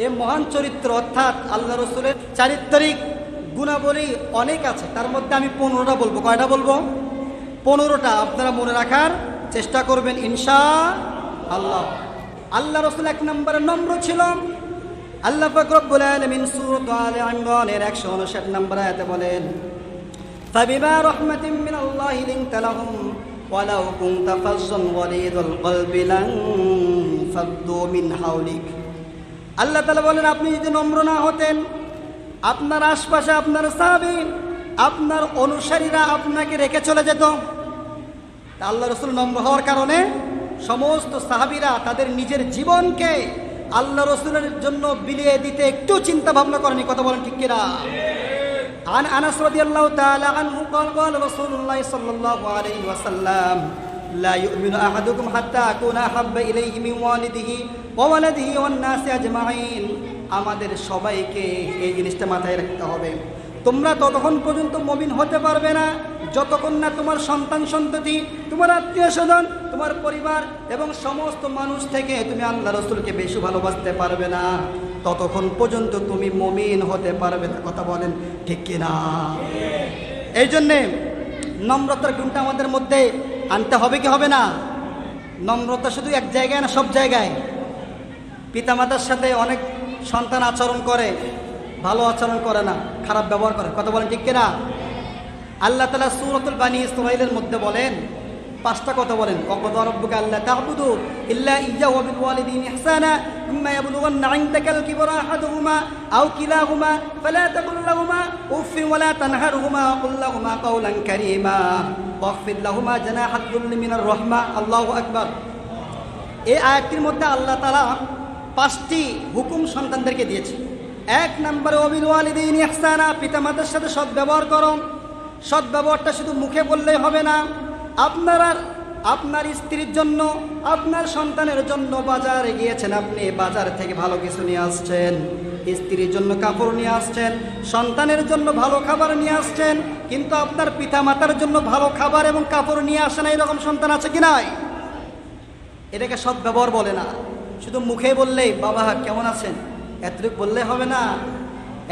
এ মহান চরিত্র অর্থাৎ আল্লাহ রসুলের চারিত্রিক গুণাবলী অনেক আছে, তার মধ্যে আমি 15টা বলবো। কয়টা বলবো? 15টা। আপনারা মনে রাখার চেষ্টা করবেন ইনশাআল্লাহ। আল্লাহ রসুল 1 নম্বরে নম্র ছিল। আল্লাহ পাক রব্বুল আলামিন সূরা আলে ইমরানের 159 নম্বর আয়াতে বলেন, ফাবিমা রাহমাতিন মিনাল্লাহি লিনতা লাহুম ওয়ালাউ কুনতা ফাজ্জান গালিযাল কলবি লান ফাদ্দু মিন হাওলিক। আল্লাহ তাআলা বলেন, আপনি যদি নম্র না হতেন, আপনার আশপাশে আপনার সাহাবী, আপনার অনুসারীরা আপনাকে রেখে চলে যেত। তা আল্লাহ রসুল নম্র হওয়ার কারণে সমস্ত সাহাবীরা তাদের নিজের জীবনকে আল্লাহ রসুলের জন্য বিলিয়ে দিতে একটু চিন্তা ভাবনা করেনি। কথা বলেন ঠিক কিনা? عن أنس رضي الله تعالى عنه قال قال رسول الله صلى الله عليه وسلم لا يؤمن أحدكم حتى أكون أحب إليه من والده وولده والناس أجمعين। আমাদের সবাইকে এই জিনিসটা মাথায় রাখতে হবে। তোমরা ততক্ষণ পর্যন্ত মুমিন হতে পারবে না যতক্ষণ না তোমার সন্তান সন্ততি, তোমার আত্মীয় স্বজন, তোমার পরিবার এবং সমস্ত মানুষ থেকে তুমি আল্লাহ রসুলকে বেশি ভালোবাসতে পারবে না, ততক্ষণ পর্যন্ত তুমি মুমিন হতে পারবে না। কথা বলেন ঠিক কিনা? এই জন্যে নম্রতার গুণটা আমাদের মধ্যে আনতে হবে কি হবে না? নম্রতা শুধু এক জায়গায় না, সব জায়গায়। পিতামাতার সাথে অনেক সন্তান আচরণ করে, ভালো আচরণ করে না, খারাপ ব্যবহার করে। কথা বলেন ঠিক কিনা? আল্লাহ তাআলা সূরাতুল বানী ইসরাঈলের মধ্যে বলেন 5টা কথা বলেন, ওয়াকাদা রাব্বুকা আল্লা তা'বুদু ইল্লা ইয়্যাহু ওয়া বিল ওয়ালিদাইনি ইহসানা ইম্মা ইয়াবলুগান্না 'ইনদাকাল কিবরা আহাদুহুমা আও কিলাহুমা ফালা তাকুল লাহুমা উফফিন ওয়া লা তানহারহুমা ওয়া কুল লাহুমা কাওলান কারীমা ওয়াখফিদ লাহুমা জানাহাদ যুল্লি মিনার রাহমা। আল্লাহু আকবার। এই আয়াতটির মধ্যে আল্লাহ তাআলা 5টি হুকুম সন্তানদেরকে দিয়েছে। 1 নম্বরে ওয়া বিল ওয়ালিদাইনি ইহসানা, পিতামাতার সাথে সদ্ব্যবহার করো। সদ্ব্যবহারটা শুধু মুখে বললেই হবে না। আপনার স্ত্রীর জন্য, আপনার সন্তানের জন্য বাজারে গিয়েছেন, আপনি বাজার থেকে ভালো কিছু নিয়ে আসছেন, স্ত্রীর জন্য কাপড় নিয়ে আসছেন, সন্তানের জন্য ভালো খাবার নিয়ে আসছেন, কিন্তু আপনার পিতা মাতার জন্য ভালো খাবার এবং কাপড় নিয়ে আসে না, এরকম সন্তান আছে কি নাই? এটাকে সদ্ব্যবহার বলে না। শুধু মুখে বললেই বাবা কেমন আছেন এতটুকু বললে হবে না,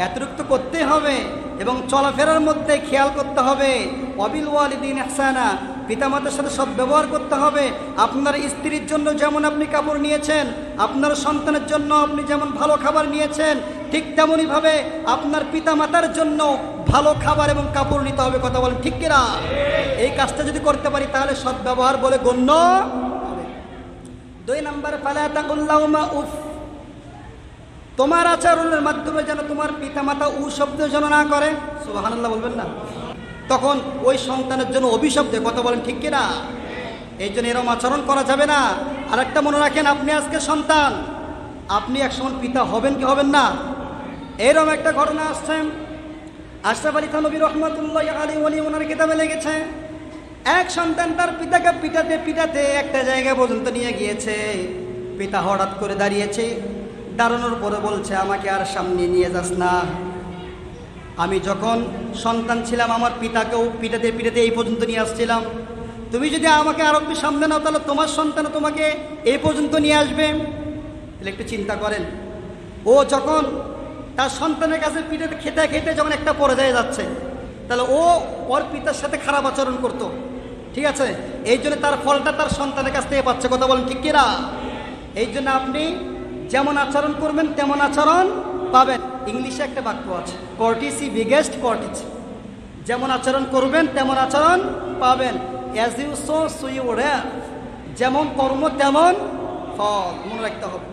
এতটুকু তো করতেই হবে এবং চলাফেরার মধ্যে খেয়াল করতে হবে। ওয়াবিল ওয়ালিদিন ইহসানা, পিতামাতার সাথে সদ্ব্যবহার করতে হবে। আপনার স্ত্রীর জন্য যেমন আপনি কাপড় নিয়েছেন, আপনার সন্তানের জন্য আপনি যেমন ভালো খাবার নিয়েছেন, ঠিক তেমনইভাবে আপনার পিতামাতার জন্য ভালো খাবার এবং কাপড় নিতে হবে। কথা বলেন ঠিক কিনা? এই কাজটা যদি করতে পারি তাহলে সদ্ব্যবহার বলে গণ্য হবে। 2 নম্বর, ফালা তাকুল লাহুমা উফ। তোমার আচরণের মাধ্যমে যেন তোমার পিতামাতা উ শব্দ যেন না করে। সুবহানাল্লাহ বলবেন না? তখন ওই সন্তানের জন্য অভিশপ্ত। কথা বলেন ঠিক কিনা? এই জন্য এরকম আচরণ করা যাবে না। আরেকটা মনে রাখেন, আপনি আজকে সন্তান, আপনি একসময় পিতা হবেন কি হবেন না? এরকম একটা ঘটনা আসছে, আশরাফ আলী থানভী রহমাতুল্লাহি আলাইহি ওনার কিতাবে লেগেছে, এক সন্তান তার পিতাকে পিটাতে পিটাতে একটা জায়গা পর্যন্ত নিয়ে গিয়েছে। পিতা হঠাৎ করে দাঁড়িয়েছে, দাঁড়ানোর পরে বলছে, আমাকে আর সামনে নিয়ে যাস না। আমি যখন সন্তান ছিলাম আমার পিতাকেও পিটাতে পিটাতে এই পর্যন্ত নিয়ে আসছিলাম, তুমি যদি আমাকে আরো একটু সামনে নাও তাহলে তোমার সন্তান তোমাকে এই পর্যন্ত নিয়ে আসবে। তাহলে একটু চিন্তা করেন, ও যখন তার সন্তানের কাছে পিটাতে খেতে খেতে যখন একটা পর্যায়ে যাচ্ছে, তাহলে ও ওর পিতার সাথে খারাপ আচরণ করতো, ঠিক আছে? এই জন্য তার ফলটা তার সন্তানের কাছ থেকে পাচ্ছে। কথা বলেন ঠিক কিনা? এই জন্য আপনি যেমন আচরণ করবেন তেমন আচরণ পাবেন। ইংলিশে একটা বাক্য আছে, কর্টিসি বিগেস্ট কর্টিসি। যেমন আচরণ করবেন তেমন আচরণ পাবেন। As you sow so you reap, যেমন কর্ম তেমন ফল, মনে রাখতে হবে।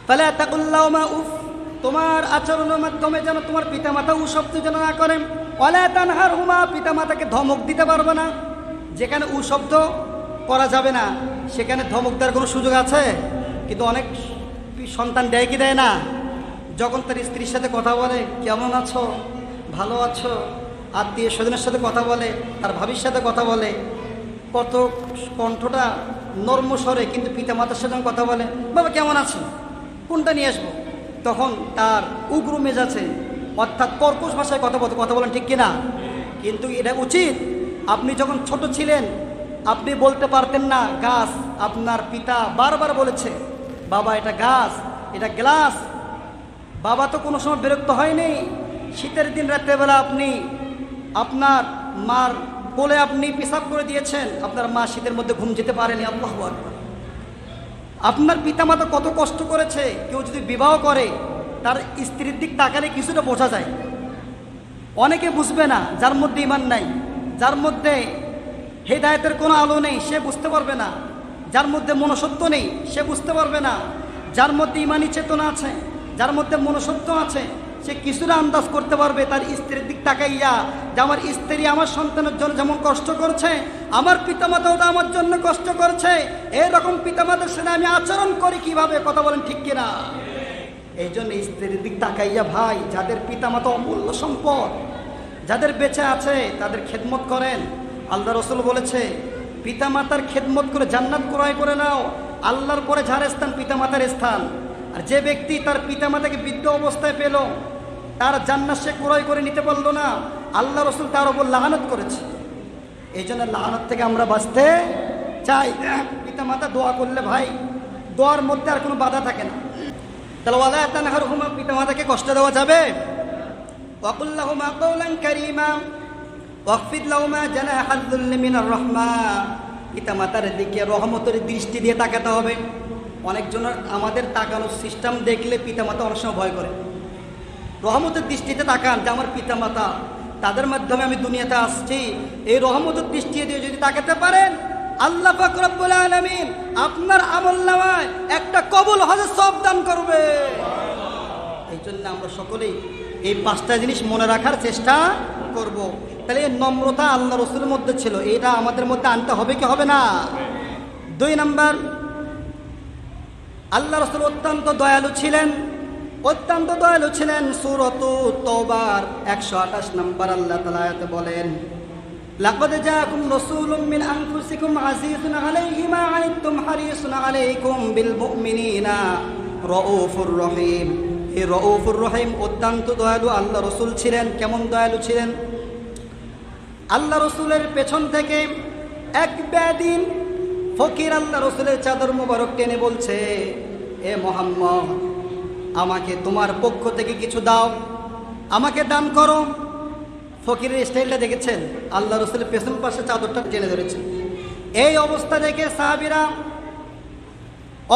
ফালা তাকুল লাহুমা উফ, তোমার আচরণের মাধ্যমে যেন তোমার পিতামাতা উ শব্দ যেন না করেন। ওয়ালা তানহারহুমা, পিতামাতাকে ধমক দিতে পারবে না। যেখানে উ শব্দ করা যাবে না সেখানে ধমক দেওয়ার কোনো সুযোগ আছে? কিন্তু অনেক সন্তান দেয় কি দেয় না? যখন তার স্ত্রীর সাথে কথা বলে, কেমন আছো, ভালো আছো, আত্মীয় স্বজনের সাথে কথা বলে, তার ভাবির সাথে কথা বলে, কত কণ্ঠটা নর্ম স্বরে, কিন্তু পিতামাতার সাথে কথা বলে, বাবা কেমন আছো, কোনটা নিয়ে আসবো, তখন তার উগ্র মেজাজে অর্থাৎ কর্কশ ভাষায় কথা বলেন ঠিক কিনা? কিন্তু এটা উচিত। আপনি যখন ছোট ছিলেন আপনি বলতে পারতেন না গাছ, আপনার পিতা বারবার বলেছে, বাবা এটা গাছ, এটা গ্লাস। বাবা তো কোনো সময় বিরক্ত হয়নি। শীতের দিন রাত্রেবেলা আপনি আপনার মার কোলে আপনি পেশাব করে দিয়েছেন, আপনার মা শীতের মধ্যে ঘুম যেতে পারেনি। আল্লাহু আকবার। আপনার পিতামাতা কত কষ্ট করেছে। কেউ যদি বিবাহ করে তার স্ত্রীর দিক তাকালে কিছুটা বোঝা যায়। অনেকে বুঝবে না, যার মধ্যে ঈমান নাই, যার মধ্যে হেদায়েতের কোনো আলো নেই সে বুঝতে পারবে না, যার মধ্যে মনুষ্যত্ব নেই সে বুঝতে পারবে না, যার মধ্যে ঈমানি চেতনা আছে, যার মধ্যে মনুষ্যত্ব আছে সে কিছুটা আন্দাজ করতে পারবে তার স্ত্রীর দিক তাকাইয়া যে আমার স্ত্রী আমার সন্তানের জন্য যেমন কষ্ট করছে, আমার পিতামাতাও তো আমার জন্য কষ্ট করছে, এরকম পিতামাতার সাথে আমি আচরণ করি কিভাবে, কথা বলেন ঠিক কিনা? এই জন্য স্ত্রীর দিক তাকাইয়া ভাই, যাদের পিতামাতা অমূল্য সম্পদ, যাদের বেঁচে আছে তাদের খেদমত করেন। আল্লাহ রসুল বলেছে পিতামাতার খেদমত করে জান্নাত ক্রয় করে নাও। আল্লাহর পরে যার স্থান পিতামাতার স্থান। আর যে ব্যক্তি তার পিতামাতাকে বৃদ্ধ অবস্থায় পেল, তার জান্নাত সে ক্রয় করে নিতে পারলো না, আল্লাহ রসুল তার ওপর লানত করেছে। এই জন্য লানত থেকে আমরা বাঁচতে চাই। পিতামাতা দোয়া করলে ভাই দোয়ার মধ্যে আর কোনো বাধা থাকে না। তাহলে ওয়ালা তানহারহুমা, পিতামাতাকে কষ্ট দেওয়া যাবে। ওয়াকুল লাহুমা কাওলান কারীমা ওয়াখফিদ লাহুমা জানাহাল যুল্লি মিনার রাহমা। পিতামাতার দিকে রহমতের দৃষ্টি দিয়ে তাকাতে হবে। অনেকজনের আমাদের তাকানোর সিস্টেম দেখলে পিতামাতা অনেক সময় ভয় করে। রহমতের দৃষ্টিতে তাকান যে আমার পিতামাতা, তাদের মাধ্যমে আমি দুনিয়াতে আসছি, এই রহমতের দৃষ্টি দিয়ে যদি তাকাতে পারেন আল্লাহ পাক রব্বুল আলামিন আপনার আমলনামায় একটা কবুল হজের সওয়াব দান করবে। এই জন্য আমরা সকলেই এই 5টা জিনিস মনে রাখার চেষ্টা করব। তাহলে এই নম্রতা আল্লাহ রসুলের মধ্যে ছিল, এটা আমাদের মধ্যে আনতে হবে কি হবে না? 2 নাম্বার, আল্লাহ রসুল অত্যন্ত দয়ালু ছিলেন, অত্যন্ত দয়ালু ছিলেন। সূরাত তাওবার 128 নম্বর আল্লাহ তাআলা আয়াতে বলেন, লাকাদ জাআকুম রাসূলুম মিন আনফুসিকুম আজিজুন আলাইহি মা আনিতুম হারিসুন আলাইকুম বিল মুমিনিনা রাউফুর রহিম। এই রাউফুর রহিম অত্যন্ত দয়ালু আল্লাহ রসুল ছিলেন। কেমন দয়ালু ছিলেন? আল্লাহ রসুলের পেছন থেকে এক বেদিন ফকির আল্লাহ রসুলের চাদর মোবারক টেনে বলছে, এ মুহাম্মদ, আমাকে তোমার পক্ষ থেকে কিছু দাও, আমাকে দান করো। ফকিরের স্টাইলটা দেখেছেন? আল্লাহ রসুলের পেছন পাশে চাদরটা টেনে ধরেছেন। এই অবস্থা দেখে সাহাবীরা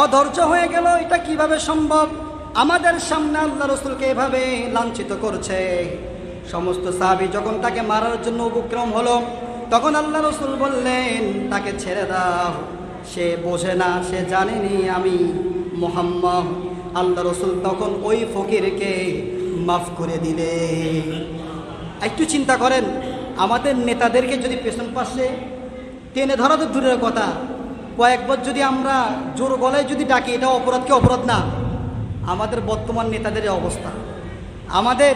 অধৈর্য হয়ে গেল, এটা কিভাবে সম্ভব? আমাদের সামনে আল্লাহ রসুলকে এভাবে লাঞ্ছিত করছে। সমস্ত সাহাবী যখন তাকে মারার জন্য উপক্রম হলো, তখন আল্লাহ রসুল বললেন তাকে ছেড়ে দাও, সে বোঝে না, সে জানেনি আমি মুহাম্মদ। আল্লাহ রসুল তখন ওই ফকিরকে মাফ করে দিলে। একটু চিন্তা করেন, আমাদের নেতাদেরকে যদি পেছন পাশে টেনে ধরা তো দূরের কথা, কয়েকবার যদি আমরা জোর গলায় যদি ডাকি, এটা অপরাধ কি অপরাধ না? আমাদের বর্তমান নেতাদের অবস্থা, আমাদের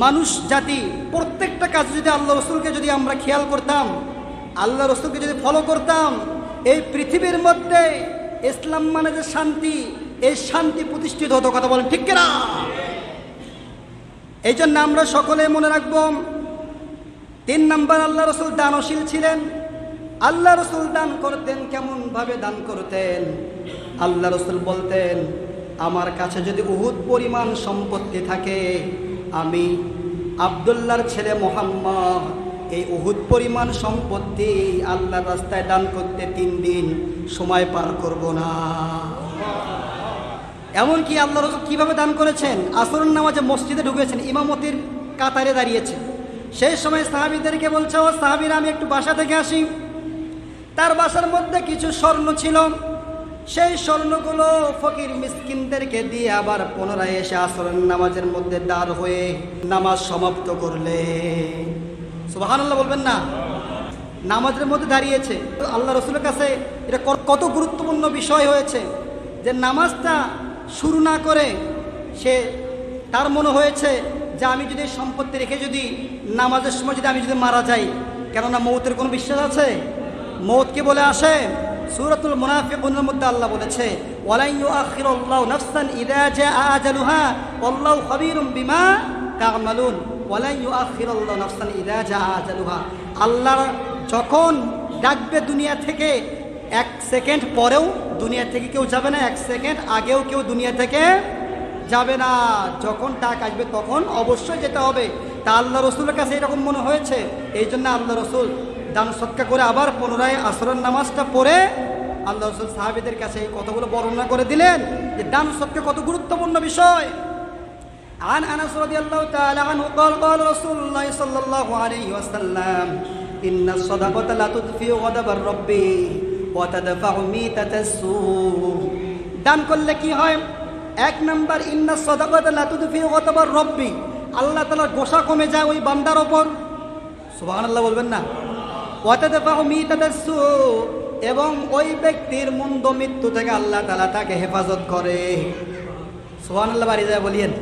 মানুষ জাতি প্রত্যেকটা কাজ যদি আল্লাহ রসুলকে যদি আমরা খেয়াল করতাম, আল্লাহ রসুলকে যদি ফলো করতাম, এই পৃথিবীর মধ্যে ইসলাম মানে যে শান্তি, এই শান্তি প্রতিষ্ঠিত হতো। কথা বলেন ঠিক কিনা? এই জন্য আমরা সকলে মনে রাখব। 3 নাম্বার, আল্লাহ রসুল দানশীল ছিলেন। আল্লাহ রসুল দান করতেন। কেমন ভাবে দান করতেন? আল্লাহ রসুল বলতেন, আমার কাছে যদি উহুদ পরিমাণ সম্পত্তি থাকে, আমি আব্দুল্লাহর ছেলে মুহাম্মদ এই উহুদ পরিমাণ সম্পত্তি আল্লাহর রাস্তায় দান করতে 3 দিন সময় পার করব না। এমনকি আল্লাহ রাসূল কিভাবে দান করেছেন? আসরের নামাজে মসজিদে ঢুকেছেন, ইমামতির কাতারে দাঁড়িয়েছে। সেই সময় সাহাবীদেরকে বলছে, ও সাহাবীরা, আমি একটু বাসা থেকে আসি। তার বাসার মধ্যে কিছু স্বর্ণ ছিল, সেই স্বর্ণগুলো ফকির মিসকিনদেরকে দিয়ে আবার পুনরায় এসে আসরের নামাজের মধ্যে দাঁড় হয়ে নামাজ সমাপ্ত করলে। সুবহানাল্লাহ বলবেন না? নামাজের মধ্যে দাঁড়িয়েছে। আল্লাহ রসুলের কাছে এটা কত গুরুত্বপূর্ণ বিষয় হয়েছে যে নামাজটা শুরু না করে সে তার মনে হয়েছে যে আমি যদি সম্পত্তি রেখে যদি নামাজের সময় যদি আমি যদি মারা যাই, কেননা মৌতের কোনো বিশ্বাস আছে? মৌতকে বলে আসে সূরাতুল মুনাফিকুনের মধ্যে আল্লাহ বলেছে, ওয়ালা ইউআখিরুল্লাহু নাফসান ইযা জাআ আজালুহা ওয়াল্লাহু খাবীরুম বিমা তা'মালুন। ওয়ালা ইউআখিরুল্লাহু নাফসান ইযা জাআ আজালুহা। আল্লাহ যখন ডাকবে দুনিয়া থেকে এক সেকেন্ড পরেও দুনিয়া থেকে কেউ যাবে না, এক সেকেন্ড আগেও কেউ দুনিয়া থেকে যাবে না। যখন টাক আসবে তখন অবশ্যই যেতে হবে। তা আল্লাহ রসুলের কাছে এরকম মনে হয়েছে, এই জন্য আল্লাহ রসুল দান সৎকা করে আবার পুনরায় আসরের নামাজটা পড়ে আল্লাহ রসুল সাহাবীদের কাছে এই কথাগুলো বর্ণনা করে দিলেন যে দান সৎকা কত গুরুত্বপূর্ণ বিষয়। عن أنس رضي الله تعالى عنه قال قال رسول الله صلى الله عليه وسلم إن الصدقة لا تطفئ غضب الرب وتدفع ميتة السوء। দান করলে কি হয়? এক নাম্বার, ইন্না সাদাকাতা লা তুদফিউ গদাবার রব্বি, আল্লাহ তাআলার গোসা কমে যায় ওই বান্দার ওপর। সুবহানাল্লাহ বলবেন না? ওয়া তাদফাউ মিতাতাস সু, এবং ওই ব্যক্তির মন্দ মৃত্যু থেকে আল্লাহ তাআলা তাকে হেফাজত করে। সুবহানাল্লাহ বাড়ি যায় বলিয়েন,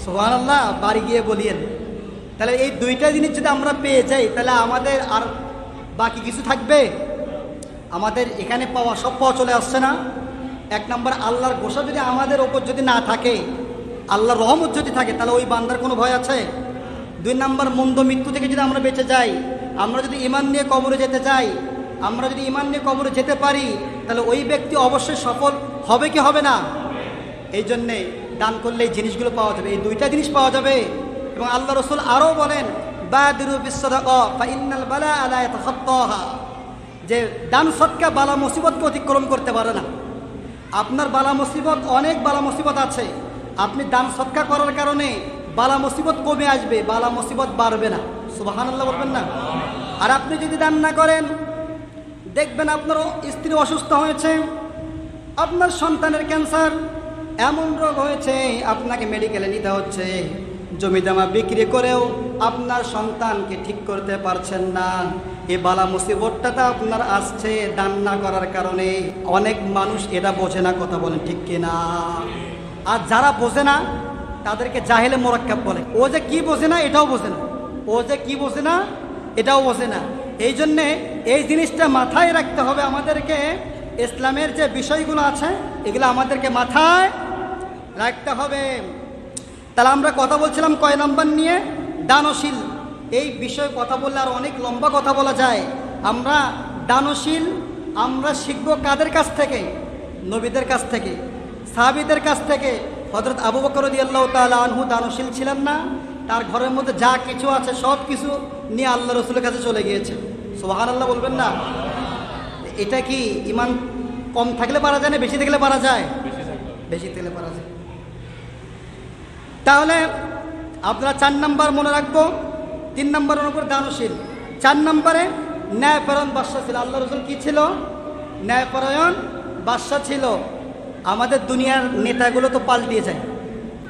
সুবহানাল্লাহ বাড়ি গিয়ে বলিয়েন। তাহলে এই দুইটা জিনিস যদি আমরা পেয়ে যাই তাহলে আমাদের আর বাকি কিছু থাকবে? আমাদের এখানে পাওয়া সব পাওয়া চলে আসছে না? এক নম্বর, আল্লাহর গোসা যদি আমাদের ওপর যদি না থাকে, আল্লাহর রহমত যদি থাকে, তাহলে ওই বান্দার কোনো ভয় আছে? দুই নম্বর, মন্দ মৃত্যু থেকে যদি আমরা বেঁচে যাই, আমরা যদি ঈমান নিয়ে কবরে যেতে চাই, আমরা যদি ঈমান নিয়ে কবরে যেতে পারি, তাহলে ওই ব্যক্তি অবশ্যই সফল হবে কি হবে না? এই জন্যে দান করলে এই জিনিসগুলো পাওয়া যাবে, এই দুইটা জিনিস পাওয়া যাবে। এবং আল্লাহ রসুল আরও বলেন বাদিরু বিসসাদাকা ফাইন্নাল বালাআ লা ইয়াতাখাত্তাহা, যে দান সদকা বালা মুসিবতকে অতিক্রম করতে পারে না। আপনার বালা মুসিবত, অনেক বালা মুসিবত আছে, আপনি দান সদকা করার কারণে বালা মুসিবত কমে আসবে, বালা মুসিবত বাড়বে না। সুবহানাল্লাহ বলবেন না? আর আপনি যদি দান না করেন, দেখবেন আপনার স্ত্রী অসুস্থ হয়েছে, আপনার সন্তানের ক্যান্সার, এমন রোগ হয়েছে আপনাকে মেডিকেলে নিতে হচ্ছে, জমি জমা বিক্রি করেও আপনার সন্তানকে ঠিক করতে পারছেন না। এই বালা মুসিবতটা আপনার আসছে দান না করার কারণে। অনেক মানুষ এটা বোঝে না, কথা বলেন ঠিক কিনা? আর যারা বোঝে না তাদেরকে জাহেলে মোরাক্কাব বলে। ও যে কি বোঝে না এটাও বোঝে না, ও যে কি বোঝে না এটাও বোঝে না। এই জন্যে এই জিনিসটা মাথায় রাখতে হবে আমাদেরকে। ইসলামের যে বিষয়গুলো আছে এগুলো আমাদেরকে মাথায় রাখতে হবে। তাহলে আমরা কথা বলছিলাম কয় নাম্বার নিয়ে? দানশীল। এই বিষয়ে কথা বললে আর অনেক লম্বা কথা বলা যায়। আমরা দানশীল আমরা শিখবো কাদের কাছ থেকে? নবীদের কাছ থেকে, সাহাবীদের কাছ থেকে। হযরত আবু বকর রাদিয়াল্লাহু তাআলা আনহু দানশীল ছিলেন না? তার ঘরের মধ্যে যা কিছু আছে সব কিছু নিয়ে আল্লাহ রসুলের কাছে চলে গিয়েছে। সুবহানাল্লাহ বলবেন না? এটা কি ঈমান কম থাকলে পারা যায় না বেশি থাকলে পারা যায়? বেশি থাকলে পারা যায়। তাহলে আপনারা 4 নাম্বার মনে রাখবো। 3 নম্বরের উপর দানশীল, 4 নম্বরে ন্যায়পরায়ণ বাদশা ছিল। আল্লাহ রসুল কি ছিল? ন্যায়পরায়ণ বাদশা ছিল। আমাদের দুনিয়ার নেতাগুলো তো পাল্টিয়ে যায়।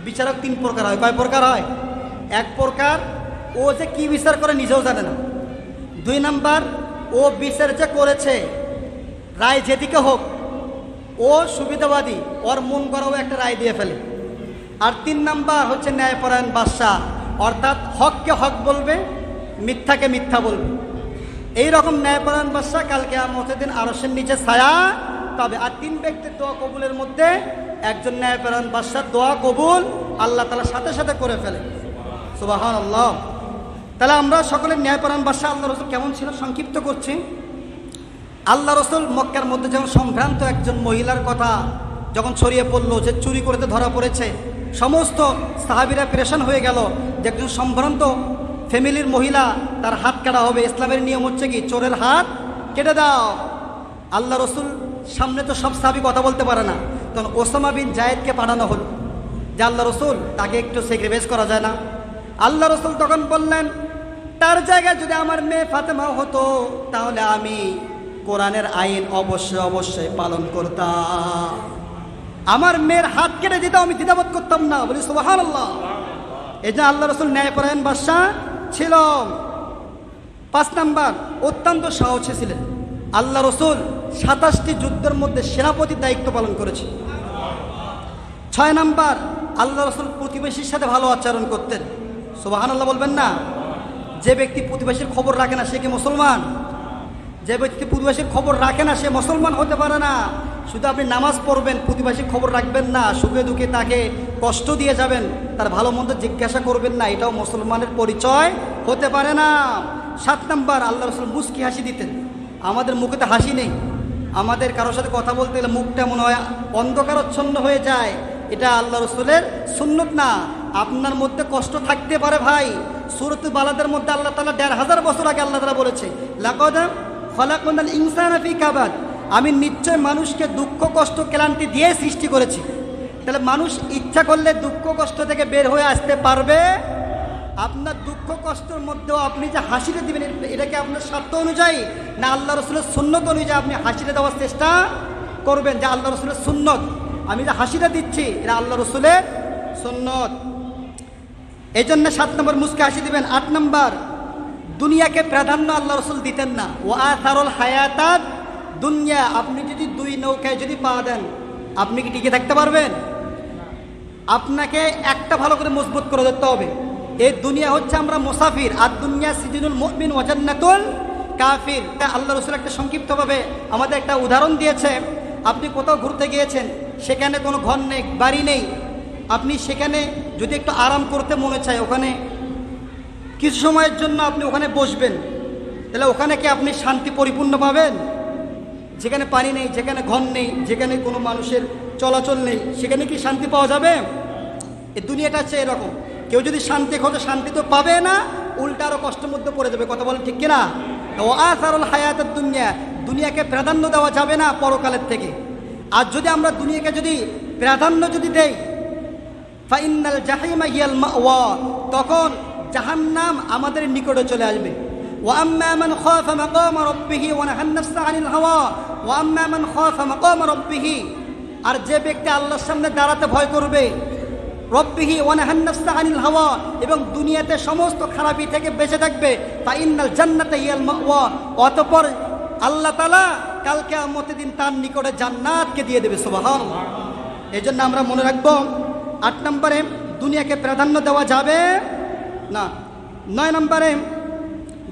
বিচারক 3 প্রকার হয়। কয় প্রকার হয়? 1 প্রকার ও যে কি বিচার করে নিজেও জানে না। 2 নাম্বার, ও বিচার যে করেছে রায় যেদিকে হোক ও সুবিধাবাদী, ওর মন করাও একটা রায় দিয়ে ফেলে। আর 3 নাম্বার হচ্ছে ন্যায়পরায়ণ বাদশাহ, অর্থাৎ হককে হক বলবে, মিথ্যাকে মিথ্যা বলবে। এই রকম ন্যায়পরায়ণ বাদশাহ কালকে কিয়ামতের দিন আরশের নিচে ছায়া পাবে। আর 3 ব্যক্তির দোয়া কবুলের মধ্যে একজন ন্যায়পরায়ণ বাদশার দোয়া কবুল আল্লাহ তাআলা সাথে সাথে করে ফেলে। সুবহানাল্লাহ। তাহলে আমরা সকলে ন্যায়পরায়ণ বাদশাহ আল্লাহ রসুল কেমন ছিল সংক্ষিপ্ত করছি। আল্লাহ রসুল মক্কার মধ্যে যখন সম্ভ্রান্ত একজন মহিলার কথা যখন ছড়িয়ে পড়লো যে চুরি করতে ধরা পড়েছে, সমস্ত সাহাবীরা পেরেশান হয়ে গেল যে একজন সম্ভ্রান্ত ফ্যামিলির মহিলা, তার হাত কাটা হবে। ইসলামের নিয়ম হচ্ছে কি চোরের হাত কেটে দাও। আল্লাহ রসুল সামনে তো সব সাহাবী কথা বলতে পারে না, তখন ওসামা বিন জায়েদকে পাঠানো হলো যে আল্লাহ রসুল তাকে একটু স্যাক্রিফাইস করা যায় না? আল্লাহ রসুল তখন বললেন, তার জায়গায় যদি আমার মেয়ে ফাতেমা হতো তাহলে আমি কোরআনের আইন অবশ্যই অবশ্যই পালন করতাম, আমার মেয়ের হাত কেটে দিতাম, আমি দ্বিধাবোধ করতাম না। বলি সুবহানাল্লাহ। এই যে আল্লাহ রসুল ন্যায়পরায়ণ বাদশা ছিল। 5 নাম্বার, অত্যন্ত সাহসী ছিলেন। আল্লাহ রসুল 27টি যুদ্ধের মধ্যে সেনাপতির দায়িত্ব পালন করেছে। 6 নাম্বার, আল্লাহ রসুল প্রতিবেশীর সাথে ভালো আচরণ করতেন। সুবহানাল্লাহ বলবেন না? যে ব্যক্তি প্রতিবেশীর খবর রাখে না সে কি মুসলমান? যে ব্যক্তি প্রতিবেশীর খবর রাখে না সে মুসলমান হতে পারে না। শুধু আপনি নামাজ পড়বেন, প্রতিবেশীর খবর রাখবেন না, সুখে দুঃখে তাকে কষ্ট দিয়ে যাবেন, তার ভালো মন্দ জিজ্ঞাসা করবেন না, এটাও মুসলমানের পরিচয় হতে পারে না। 7 নাম্বার, আল্লাহ রসুল মুস্কি হাসি দিতেন। আমাদের মুখে তো হাসি নেই, আমাদের কারোর সাথে কথা বলতে গেলে মুখটা মনে হয় অন্ধকারচ্ছন্ন হয়ে যায়, এটা আল্লাহ রসুলের সুন্নত না। আপনার মধ্যে কষ্ট থাকতে পারে ভাই, সূরাতুল বালাদের মধ্যে আল্লাহ তাআলা ১৫০০ বছর আগে আল্লাহ তাআলা বলেছে, লাকাদ খালাকনাল ইনসানা ফি কাবাদ, আমি নিশ্চয় মানুষকে দুঃখ কষ্ট ক্লান্তি দিয়ে সৃষ্টি করেছি। তাহলে মানুষ ইচ্ছা করলে দুঃখ কষ্ট থেকে বের হয়ে আসতে পারবে। আপনার দুঃখ কষ্টের মধ্যেও আপনি যে হাসিটা দিবেন, এটা কি আপনার স্বার্থ অনুযায়ী না আল্লাহ রসুলের সুন্নত অনুযায়ী আপনি হাসিটা দেওয়ার চেষ্টা করবেন? যে আল্লাহ রসুলের সুন্নত, আমি যে হাসিটা দিচ্ছি এটা আল্লাহ রসুলের সুন্নত। এই জন্য 7 নম্বর মুস্কে হাসি দিবেন। 8 নম্বর, দুনিয়াকে প্রাধান্য আল্লাহ রসুল দিতেন না। ও আসারুল হায়াতাত দুনিয়া, আপনি যদি 2 নৌকায় যদি পা দেন, আপনি কি টিকে থাকতে পারবেন? আপনাকে একটা ভালো করে মজবুত করে ধরতে হবে, এই দুনিয়া হচ্ছে আমরা মুসাফির, আর দুনিয়া সিজনুল মুমিন ওয়া জান্নাতুল কাফির। আল্লাহ রসুল একটা সংক্ষিপ্তভাবে আমাদের একটা উদাহরণ দিয়েছে। আপনি কোথাও ঘুরতে গিয়েছেন, সেখানে কোনো ঘর নেই, বাড়ি নেই, আপনি সেখানে যদি একটু আরাম করতে মনে চায়, ওখানে কিছু সময়ের জন্য আপনি ওখানে বসবেন, তাহলে ওখানে কি আপনি শান্তি পরিপূর্ণ পাবেন? যেখানে পানি নেই, যেখানে ঘর নেই, যেখানে কোনো মানুষের চলাচল নেই, সেখানে কি শান্তি পাওয়া যাবে? এই দুনিয়াটা হচ্ছে এরকম, কেউ যদি শান্তি খোঁজে শান্তি তো পাবে না, উল্টা আরও কষ্টের মধ্যে পড়ে যাবে। কথা বলেন ঠিক কিনা? ও আসারুল হায়াতের দুনিয়া, দুনিয়াকে প্রাধান্য দেওয়া যাবে না পরকালের থেকে। আর যদি আমরা দুনিয়াকে যদি প্রাধান্য যদি দেই, ফাইন্নাল জাহিমা হিয়াল মাওয়া, তখন জাহান্নাম আমাদের নিকটে চলে আসবে। ওয়া আম্মা মান খাফা মাকাম রাব্বিহি ওয়া নাহান নাফসা আনিল হাওয়া ওয়া আম্মা মান খাফা মাকাম রাব্বিহি, আর যে ব্যক্তি আল্লাহর সামনে দাঁড়াতে ভয় করবে, রব্বিহি ওয়া নাহান নাফসা আনিল হাওয়া, এবং দুনিয়াতে সমস্ত খারাপি থেকে বেঁচে থাকবে, ফাইন্নাল জান্নাতা হিয়াল মাওয়া, অতঃপর আল্লাহ তাআলা কাল কিয়ামতের দিন তার নিকটে জান্নাতকে দিয়ে দেবে। সুবহানাল্লাহ। এজন্য আমরা মনে রাখবো 8 নম্বরে দুনিয়াকে প্রাধান্য দেওয়া যাবে না। 9 নম্বরে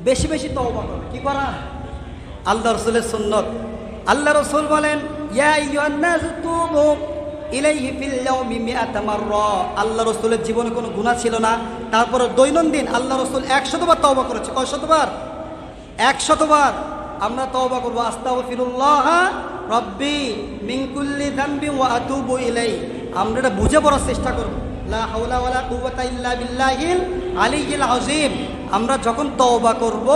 বেশি বেশি তওবা করবে। কি করা? আল্লাহ রসুলের সুন্নত। আল্লাহ রসুল বলেন, ইয়া আইয়ুহান নাস তুবু ইলাইহি ফিল ইয়াউমি মিআতা মাররা। আল্লাহ রসুলের জীবনে কোনো গুনাহ ছিল না, তারপরে দৈনন্দিন আল্লাহ রসুল 100 বার তওবা করেছে। কয় শতবার? 100 বার আমরা তওবা করব। আস্তাগফিরুল্লাহ রব্বি মিন কুল্লি যামবি ওয়া আতুবু ইলাইহি। আমরা এটা বুঝে পড়ার চেষ্টা করব। লা হাওলা ওয়ালা কুওয়াতা ইল্লা বিল্লাহিল আলিয়্যিল আযীম। আমরা যখন তওবা করব,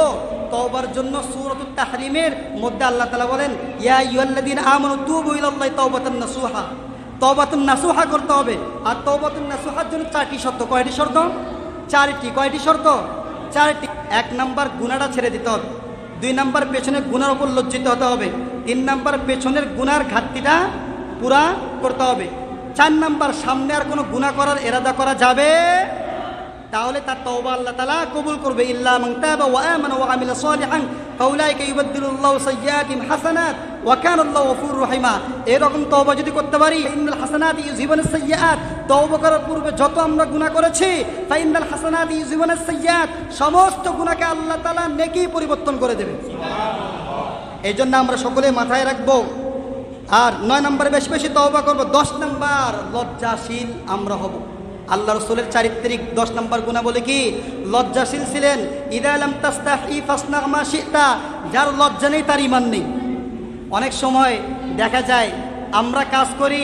তওবার জন্য সূরাতুত তাহরিমের মধ্যে আল্লাহ তাআলা বলেন, ইয়া আইয়ুহাল্লাযীনা আমানু তুবু ইলাল্লাহি তাওবাতান নাসুহা। তওবাতুন নাসুহা করতে হবে। আর তওবাতুন নাসুহার জন্য 4টি শর্ত। কয়টি শর্ত? 4টি। কয়টি শর্ত? 4টি। 1 নাম্বার গুনাহটা ছেড়ে দিতে হবে। 2 নাম্বার পেছনের গুনার উপর লজ্জিত হতে হবে। 3 নাম্বার পেছনের গুনার ঘাটতিটা পুরা করতে হবে। 4 নাম্বার সামনে আর কোনো গুনাহ করার ইরাদা করা যাবে, তাহলে তার তওবা আল্লাহ তাআলা কবুল করবে। ইল্লা মান তাবা ওয়া আমানা ওয়া আমিলা সালিহান ফাউলাইকা ইউবাদদিলুল্লাহু সাইয়্যাতিহিম হাসানাত ওয়া কানা আল্লাহু গফুরুর রহিমা। এরকম তওবা যদি করতে পারি, ইন্নাল হাসানাতি ইউযহিবুনাস সাইয়্যাত, তওবা করার পূর্বে যত আমরা গুনাহ করেছি, ফাইন্নাল হাসানাতি ইউযহিবুনাস সাইয়্যাত, সমস্ত গুনাহকে আল্লাহ তাআলা নেকি পরিবর্তন করে দেবে। সুবহানাল্লাহ। এইজন্য আমরা সকলে মাথায় রাখবো। আর 9 নম্বরে বেশি বেশি তওবা করব। 10 নম্বর লজ্জাশীল আমরা হব। আল্লাহ রসুলের চারিত্রিক 10 নম্বর গুনাহ বলে কি? লজ্জাশীল ছিলেন। ইদা লাম তাস্তাহি ফাসনা মা শিতা, যার লজ্জা নেই তার ঈমান নেই। অনেক সময় দেখা যায় আমরা কাজ করি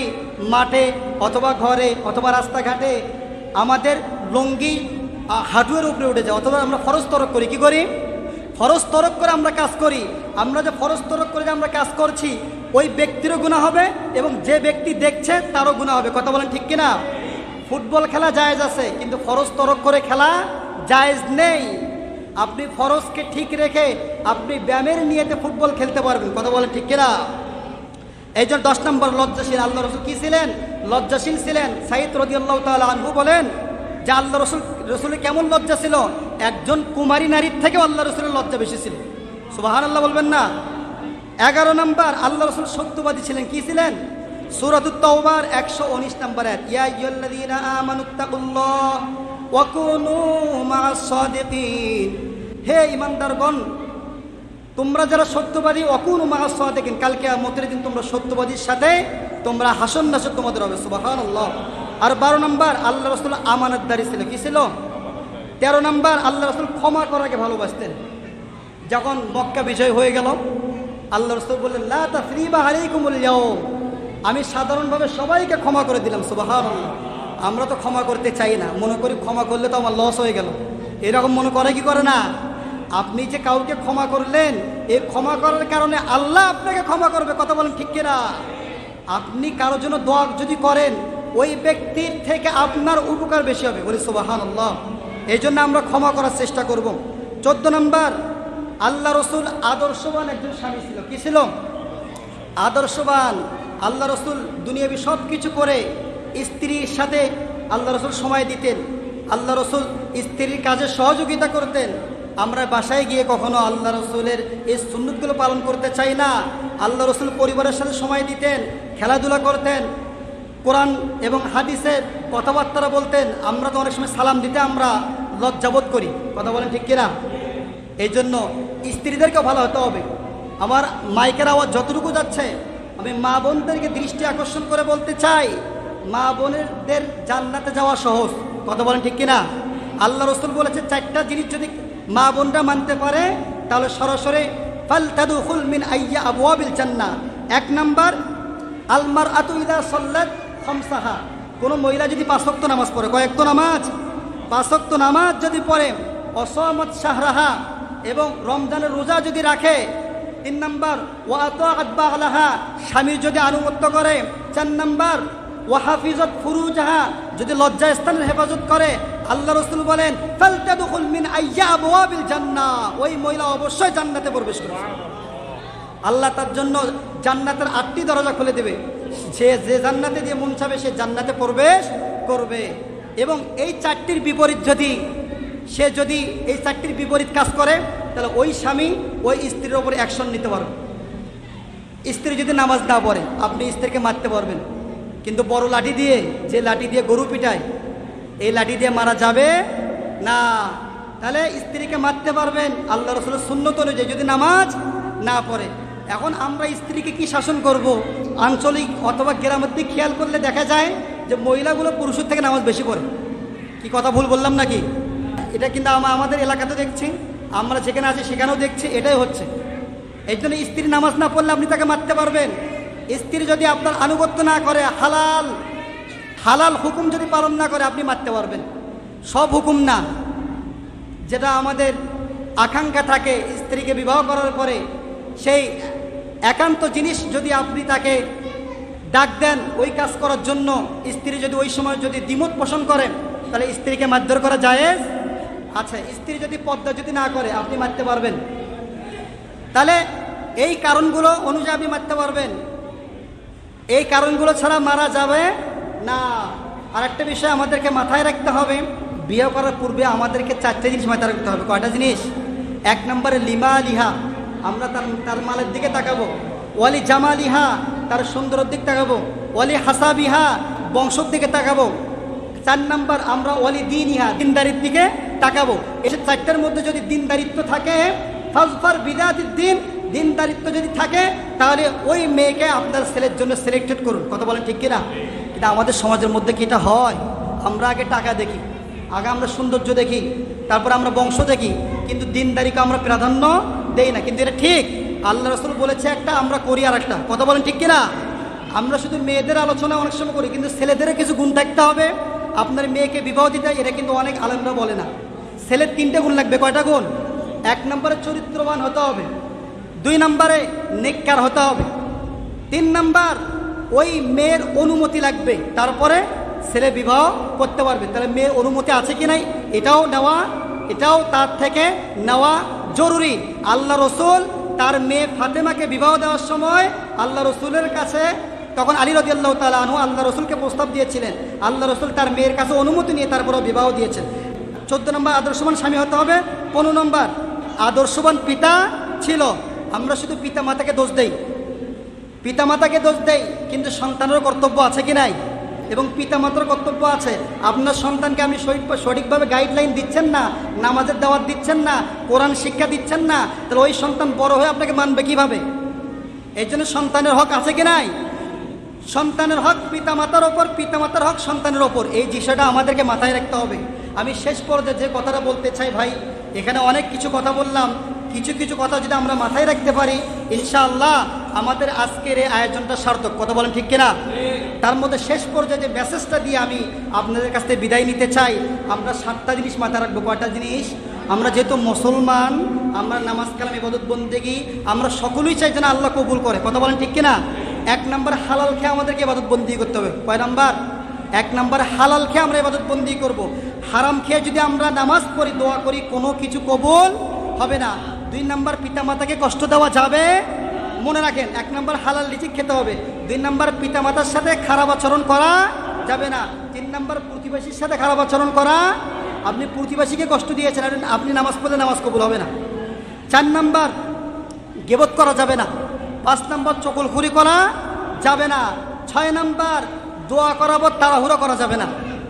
মাঠে অথবা ঘরে অথবা রাস্তাঘাটে, আমাদের লুঙ্গি হাঁটুয়ের উপরে উঠে যায়, অথবা আমরা ফরজ তরক করি। কি করি? ফরজ তরক করে আমরা কাজ করি। আমরা যে ফরজ তরক করে যে আমরা কাজ করছি, ওই ব্যক্তিরও গুনাহ হবে এবং যে ব্যক্তি দেখছে তারও গুনাহ হবে। কথা বলেন ঠিক কিনা? ফুটবল খেলা জায়েজ আছে, কিন্তু ফরজ তরক করে খেলা জায়েজ নেই। আপনি ফরজকে ঠিক রেখে আপনি ব্যায়ামের নিয়েতে ফুটবল খেলতে পারবেন। কথা বলেন ঠিক কিনা? এই জন্য 10 নম্বর লজ্জাশীল। আল্লাহ রসুল কি ছিলেন? লজ্জাশীল ছিলেন। সাঈদ রাদিয়াল্লাহু তাআলা আনহু বলেন যে আল্লাহ রসুলের কেমন লজ্জা ছিল, একজন কুমারী নারীর থেকেও আল্লাহ রসুলের লজ্জা বেশি ছিল। সুবহানাল্লাহ বলবেন না? 11 নম্বর আল্লাহ রসুল সত্যবাদী ছিলেন। কি ছিলেন? সূরাতুত তাওবার 119 নম্বর আয়াত, ইয়া আইয়ুহাল্লাযীনা আমানুত্তাকুল্লাহ ওয়া কুনু মা'আস সাদিকিন। হে ঈমানদারগণ, তোমরা যারা সত্যবাদী, ওয়া কুনু মা'আস সাদিকিন, কাল কিয়ামতের দিন তোমরা সত্যবাদীর সাথে তোমরা হাসন নাসর তোমাদের হবে। সুবহানাল্লাহ। আর 12 নম্বর আল্লাহ রাসূল আমানতদারি ছিল। কি ছিল? 13 নম্বর আল্লাহ রাসূল ক্ষমা করাকে ভালোবাসতেন। যখন মক্কা বিজয় হয়ে গেল, আল্লাহ রাসূল বললেন লা তাসরিবা আলাইকুমুল ইয়াউম, আমি সাধারণভাবে সবাইকে ক্ষমা করে দিলাম। সুবহানাল্লাহ। আমরা তো ক্ষমা করতে চাই না, মনে করি ক্ষমা করলে তো আমার লস হয়ে গেল, এরকম মনে করে কি করে না? আপনি যে কাউকে ক্ষমা করলেন, এই ক্ষমা করার কারণে আল্লাহ আপনাকে ক্ষমা করবে। কথা বলেন ঠিক কিনা? আপনি কারোর জন্য দোয়া যদি করেন, ওই ব্যক্তির থেকে আপনার উপকার বেশি হবে। বলি সুবহানাল্লাহ। এই জন্য আমরা ক্ষমা করার চেষ্টা করব। 14 নম্বর, আল্লাহ রসুল আদর্শবান একজন স্বামী ছিল। কি ছিল? আদর্শবান। আল্লাহ রসুল দুনিয়াবি সব কিছু করে স্ত্রীর সাথে আল্লাহ রসুল সময় দিতেন। আল্লাহ রসুল স্ত্রীর কাজে সহযোগিতা করতেন। আমরা বাসায় গিয়ে কখনো আল্লাহ রসুলের এই সুন্নতগুলো পালন করতে চাই না। আল্লাহ রসুল পরিবারের সাথে সময় দিতেন, খেলাধুলা করতেন, কোরআন এবং হাদিসের কথাবার্তা বলতেন। আমরা তো অনেক সময় সালাম দিতে আমরা লজ্জাবোধ করি। কথা বলেন ঠিক কিনা? এই জন্য স্ত্রীদেরকেও ভালো হতে হবে। আমার মাইকের আওয়াজ যতটুকু যাচ্ছে, আমি মা বোনদেরকে দৃষ্টি আকর্ষণ করে বলতে চাই, মা বোনেরদের জান্নাতে যাওয়া সহজ। কথা বলেন ঠিক কিনা? আল্লাহ রসুল বলেছে 4টা জিনিস যদি মা বোনরা মানতে পারে তাহলে সরাসরি ফালতাদখুল মিন আইয়া আবওয়াবিল জান্নাহ। 1 নাম্বার, আল মারআতু ইযা সাল্লাত খামসাহা, কোনো মহিলা যদি 5 ওয়াক্ত নামাজ পড়ে, কয় ওয়াক্ত নামাজ? 5 ওয়াক্ত নামাজ যদি পড়ে, অসামাত শাহরাহা, এবং রমজানের রোজা যদি রাখে। 3 নাম্বার, ওয়া আতাআত বালাহা, স্বামীর যদি আনুগত্য করে। 4 নাম্বার, ওয়া হাফিজাত ফুরুজাহা, যদি লজ্জা স্থানের হেফাজত করে। আল্লাহ রাসূল বলেন ফালতাদখুল মিন আইয়া আবওয়াবিল জান্নাহ, ওই মহিলা অবশ্যই জান্নাতে প্রবেশ করবে। আল্লাহ তার জন্য জান্নাতের 8টি দরজা খুলে দেবে। সে যে জান্নাতে দিয়ে মন চাবে সে জান্নাতে প্রবেশ করবে। এবং এই 4টির বিপরীত যদি এই 4টির বিপরীত কাজ করে, তাহলে ওই স্বামী ওই স্ত্রীর ওপর অ্যাকশন নিতে পারবে। স্ত্রী যদি নামাজ না পড়ে, আপনি স্ত্রীকে মারতে পারবেন, কিন্তু বড় লাঠি দিয়ে, যে লাঠি দিয়ে গরু পিটায়, এই লাঠি দিয়ে মারা যাবে না। তাহলে স্ত্রীকে মারতে পারবেন আল্লাহ রাসূলের সুন্নত অনুযায়ী যদি নামাজ না পড়ে। এখন আমরা স্ত্রীকে কি শাসন করব? আঞ্চলিক অথবা গ্রামের দিক খেয়াল করলে দেখা যায় যে মহিলাগুলো পুরুষের থেকে নামাজ বেশি পড়ে। কি কথা ভুল বললাম নাকি? এটা কিন্তু আমাদের এলাকাতে দেখছি, আমরা যেখানে আছি সেখানেও দেখছি, এটাই হচ্ছে। এই জন্য স্ত্রী নামাজ না পড়লে আপনি তাকে মারতে পারবেন। স্ত্রী যদি আপনার আনুগত্য না করে, হালাল হুকুম যদি পালন না করে, আপনি মারতে পারবেন। সব হুকুম না, যেটা আমাদের আকাঙ্ক্ষা থাকে স্ত্রীকে বিবাহ করার পরে, সেই একান্ত জিনিস যদি আপনি তাকে ডাক দেন ওই কাজ করার জন্য, স্ত্রী যদি ওই সময় যদি দ্বিমত পোষণ করেন, তাহলে স্ত্রীকে মারধর করা জায়েজ আছে। স্ত্রী যদি পর্দা যদি না করে, আপনি মারতে পারবেন। তাহলে এই কারণগুলো অনুযায়ী আপনি মারতে পারবেন। এই কারণগুলো ছাড়া মারা যাবে না। আর একটা বিষয় আমাদেরকে মাথায় রাখতে হবে, বিয়ে করার পূর্বে আমাদেরকে 4টে জিনিস মাথায় রাখতে হবে। কয়টা জিনিস? 1 নম্বরে লিমা লিহা, আমরা তার মালের দিকে তাকাবো। ওয়ালি জামালিহা, তার সুন্দরের দিক তাকাবো। ওয়ালি হাসাবিহা, বংশের দিকে তাকাবো। 4 নম্বর, আমরা ওয়ালি দিনিহা, দিনদারির দিকে তাকাবো। এসব 4টার মধ্যে যদি দিনদারিত্ব থাকে, ফাজফার বিদাতিদ দিন, দিনদারিত্ব যদি থাকে, তাহলে ওই মেয়েকে আপনার ছেলের জন্য সিলেক্টেড করুন। কথা বলেন ঠিক কিনা? কিন্তু আমাদের সমাজের মধ্যে কি এটা হয়? আমরা আগে টাকা দেখি, আগে আমরা সৌন্দর্য দেখি, তারপর আমরা বংশ দেখি, কিন্তু দিনদারিকে আমরা প্রাধান্য দেই না। কিন্তু এটা ঠিক, আল্লাহ রাসূল বলেছে একটা, আমরা করি আর একটা। কথা বলেন ঠিক কিনা? আমরা শুধু মেয়েদের আলোচনা অনেক সময় করি, কিন্তু ছেলেদেরও কিছু গুণ থাকতে হবে। আপনার মেয়েকে বিবাহ দিতে, এটা কিন্তু অনেক আলেমরা বলে না। ছেলের 3টে গুণ লাগবে। কয়টা গুণ? 1 নম্বরে চরিত্রবান হতে হবে, 2 নম্বরে নেককার হতে হবে, 3 নম্বর ওই মেয়ের অনুমতি লাগবে, তারপরে ছেলে বিবাহ করতে পারবে। তাহলে মেয়ের অনুমতি আছে কি নাই এটাও তার থেকে নেওয়া জরুরি। আল্লাহ রসুল তার মেয়ে ফাতেমাকে বিবাহ দেওয়ার সময় আল্লাহ রসুলের কাছে, তখন আলী রাদিয়াল্লাহু তাআলা আনহু আল্লাহ রসুলকে প্রস্তাব দিয়েছিলেন। আল্লাহ রসুল তার মেয়ের কাছে অনুমতি নিয়ে তারপরেও বিবাহ দিয়েছেন। 14 নম্বর, আদর্শবান স্বামী হতে হবে। 15 নম্বর, আদর্শবান পিতা ছিল। আমরা শুধু পিতামাতাকে দোষ দেই, কিন্তু সন্তানেরও কর্তব্য আছে কি নাই? এবং পিতামাতার কর্তব্য আছে। আপনার সন্তানকে আপনি সঠিকভাবে গাইডলাইন দিচ্ছেন না, নামাজের দাওয়াত দিচ্ছেন না, কোরআন শিক্ষা দিচ্ছেন না, তাহলে ওই সন্তান বড় হয়ে আপনাকে মানবে কিভাবে? এই জন্য সন্তানের হক আছে কি নাই? সন্তানের হক পিতামাতার ওপর, পিতামাতার হক সন্তানের ওপর। এই বিষয়টা আমাদেরকে মাথায় রাখতে হবে। আমি শেষ পর্যায়ে যে কথাটা বলতে চাই ভাই, এখানে অনেক কিছু কথা বললাম, কিছু কিছু কথা যদি আমরা মাথায় রাখতে পারি, ইনশাআল্লাহ আমাদের আজকের এই আয়োজনটা সার্থক। কথা বলেন ঠিক কিনা? তার মধ্যে শেষ পর্যায়ে যে মেসেজটা দিয়ে আমি আপনাদের কাছ থেকে বিদায় নিতে চাই, আমরা 7টা জিনিস মাথায় রাখবো। কয়টা জিনিস? আমরা যেহেতু মুসলমান, আমরা নামাজ কালাম ইবাদত বন্দেগী আমরা সকলেই চাই যেন আল্লাহ কবুল করে। কথা বলেন ঠিক কিনা? 1 নম্বর হালাল খেয়ে আমাদেরকে ইবাদত বন্দি করতে হবে। কয় নাম্বার? 1 নম্বর হালাল খেয়ে আমরা ইবাদত বন্দি করব। হারাম খেয়ে যদি আমরা নামাজ পড়ি, দোয়া করি, কোনো কিছু কবুল হবে না। 2 নম্বর পিতামাতাকে কষ্ট দেওয়া যাবে, মনে রাখেন। 1 নম্বর হালাল রিজিক খেতে হবে। 2 নম্বর পিতামাতার সাথে খারাপ আচরণ করা যাবে না। 3 নম্বর প্রতিবেশীর সাথে খারাপ আচরণ করা। আপনি প্রতিবেশীকে কষ্ট দিয়েছেন, আপনি নামাজ পড়লে নামাজ কবুল হবে না। 4 নম্বর গীবত করা যাবে না। 5 নম্বর চগলখুরি করা যাবে না। 6 নম্বর দোয়া করাবো তাড়াহুড়ো করা যাবে না,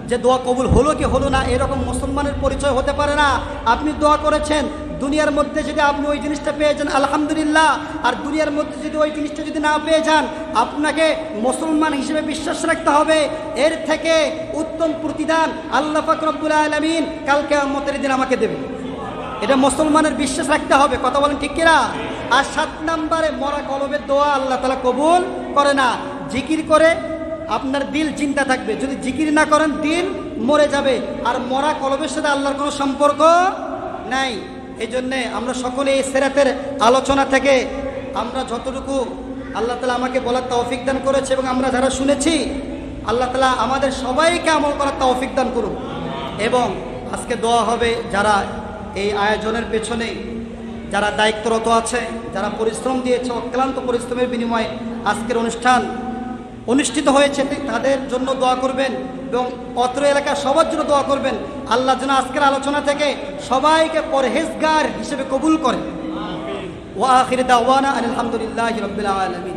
যে দোয়া কবুল হলো কি হলো না এরকম মুসলমানের পরিচয় হতে পারে না। আপনি দোয়া করেছেন, দুনিয়ার মধ্যে যদি আপনি ওই জিনিসটা পেয়ে যান আলহামদুলিল্লাহ, আর দুনিয়ার মধ্যে যদি ওই জিনিসটা যদি না পেয়ে যান, আপনাকে মুসলমান হিসেবে বিশ্বাস রাখতে হবে এর থেকে উত্তম প্রতিদান আল্লাহ পাক রব্বুল আলামিন কাল কিয়ামতের দিন আমাকে দেবে। এটা মুসলমানের বিশ্বাস রাখতে হবে। কথা বলেন ঠিক কিনা? আর 7 নম্বরে মরা কলবের দোয়া আল্লাহ তাআলা কবুল করে না। জিকির করে আপনার দিল চিন্তা থাকবে, যদি জিকির না করেন দিল মরে যাবে, আর মরা কলবের সাথে আল্লাহর কোনো সম্পর্ক নাই। এই জন্যে আমরা সকলে এই সিরাতের আলোচনা থেকে আমরা যতটুকু আল্লাহ তাআলা আমাকে বলার তৌফিক দান করেছে এবং আমরা যারা শুনেছি, আল্লাহ তাআলা আমাদের সবাইকে আমল করার তৌফিক দান করুন। এবং আজকে দোয়া হবে যারা এই আয়োজনের পেছনে যারা দায়িত্বরত আছে, যারা পরিশ্রম দিয়েছে, অক্লান্ত পরিশ্রমের বিনিময়ে আজকের অনুষ্ঠান অনুষ্ঠিত হয়েছে, তাদের জন্য দোয়া করবেন এবং অত্র এলাকার সবার জন্য দোয়া করবেন। আল্লাহ যেন আজকের আলোচনা থেকে সবাইকে পরহেজগার হিসেবে কবুল করেন। ওয়া আখির দাওয়ানা আলহামদুলিল্লাহি রাব্বিল আলামিন।